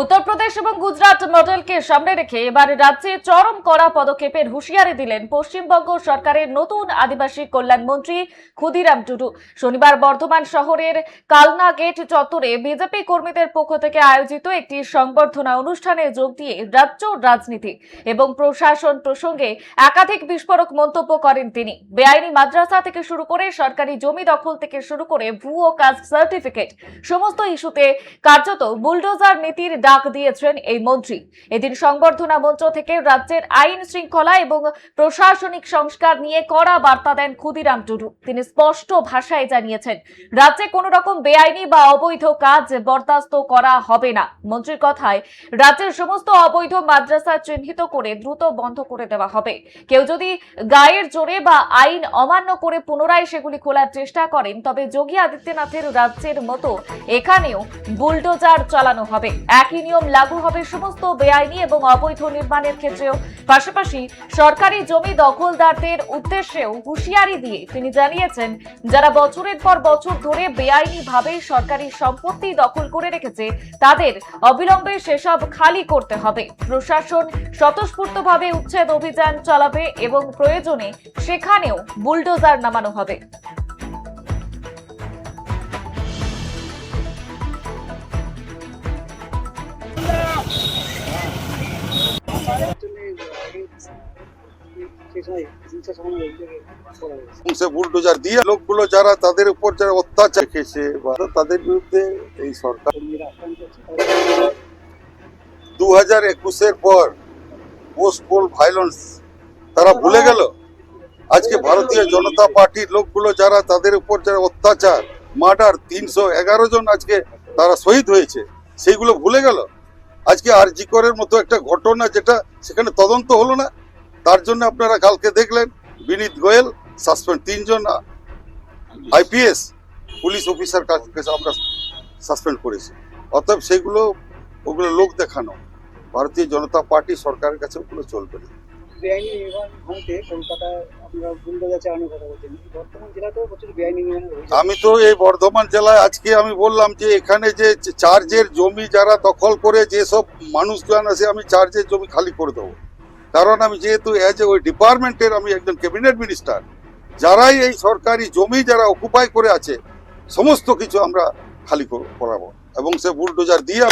উত্তরপ্রদেশ এবং গুজরাট মডেলকে সামনে রেখে এবার রাজ্যে চরম কড়া পদক্ষেপের হুঁশিয়ারি দিলেন পশ্চিমবঙ্গ সরকারের নতুন আদিবাসী কল্যাণ মন্ত্রী ক্ষুদিরাম টুডু। শনিবার বর্ধমান শহরের কালনা গেট চত্বরে বিজেপি কর্মীদের পক্ষ থেকে আয়োজিত একটি সংবর্ধনা অনুষ্ঠানে যোগ দিয়ে রাজ্য রাজনীতি এবং প্রশাসন প্রসঙ্গে একাধিক বিস্ফোরক মন্তব্য করেন তিনি। বেআইনি মাদ্রাসা থেকে শুরু করে সরকারি জমি দখল থেকে শুরু করে ভুয়ো কাস্ট সার্টিফিকেট সমস্ত ইস্যুতে কার্যত বুলডোজার নীতির ডাক দিয়েছেন এই মন্ত্রী। এদিন সংবর্ধনা মঞ্চ থেকে রাজ্যের আইন শৃঙ্খলা এবং প্রশাসনিক সংস্কার নিয়ে কড়া বার্তা দেন ক্ষুদিরাম টুডু। তিনি স্পষ্ট ভাষায় জানিয়েছেন, রাজ্যে কোনো রকম বেআইনি বা অবৈধ কাজ বরদাস্ত করা হবে না। মন্ত্রীর কথায়, রাজ্যের সমস্ত অবৈধ মাদ্রাসা চিহ্নিত করে দ্রুত বন্ধ করে দেওয়া হবে। কেউ যদি গায়ের জোরে বা আইন অমান্য করে পুনরায় সেগুলি খোলার চেষ্টা করেন, তবে যোগী আদিত্যনাথের রাজ্যের মতো এখানেও বুলডোজার চালানো হবে। একই নিয়ম লাগু হবে সমস্ত বেআইনি এবং অবৈধ নির্মাণের ক্ষেত্রেও। পাশাপাশি সরকারি জমি দখলদারদের উদ্দেশ্যেও হুঁশিয়ারি দিয়ে তিনি জানিয়েছেন, যারা বছরের পর বছর ধরে বেআইনিভাবে সরকারি সম্পত্তি দখল করে রেখেছে, তাদের অবিলম্বে সেসব খালি করতে হবে। প্রশাসন স্বতঃস্ফূর্তভাবে উচ্ছেদ অভিযান চালাবে এবং প্রয়োজনে সেখানেও বুলডোজার নামানো হবে। সে বুলডোজার দিয়ে লোকগুলো যারা তাদের উপর যারা অত্যাচার খেয়েছে তাদের বিরুদ্ধে এই সরকার 2021-এর পর পোস্ট পোল ভায়োলেন্স তারা ভুলে গেল। আজকে ভারতীয় জনতা পার্টির লোকগুলো যারা তাদের উপর যারা অত্যাচার মার্ডার 311 জন আজকে তারা শহীদ হয়েছে, সেইগুলো ভুলে গেল। আজকে আরজি করের মতো একটা ঘটনা যেটা সেখানে তদন্ত হলো না, তার জন্য আপনারা কালকে দেখলেন বিনীত গোয়েল সাসপেন্ড, 3 জন আইপিএস পুলিশ অফিসার কাছে আমরা সাসপেন্ড করেছি। অতএব ওগুলো লোক দেখানো, ভারতীয় জনতা পার্টি সরকারের কাছে ওগুলো চলবে না। আমি তো এই বর্ধমান জেলায় আজকে আমি বললাম যে এখানে যে চার্জের জমি যারা দখল করে যেসব মানুষজন আছে, আমি চার্জের জমি খালি করে দেবো। কারণ আমি যেহেতু ওই ডিপার্টমেন্টের আমি একজন ক্যাবিনেট মিনিস্টার, যারাই এই সরকারি জমি যারা অকুপাই করে আছে সমস্ত কিছু আমরা খালি করাবো এবং সে বুলডোজার দিয়ে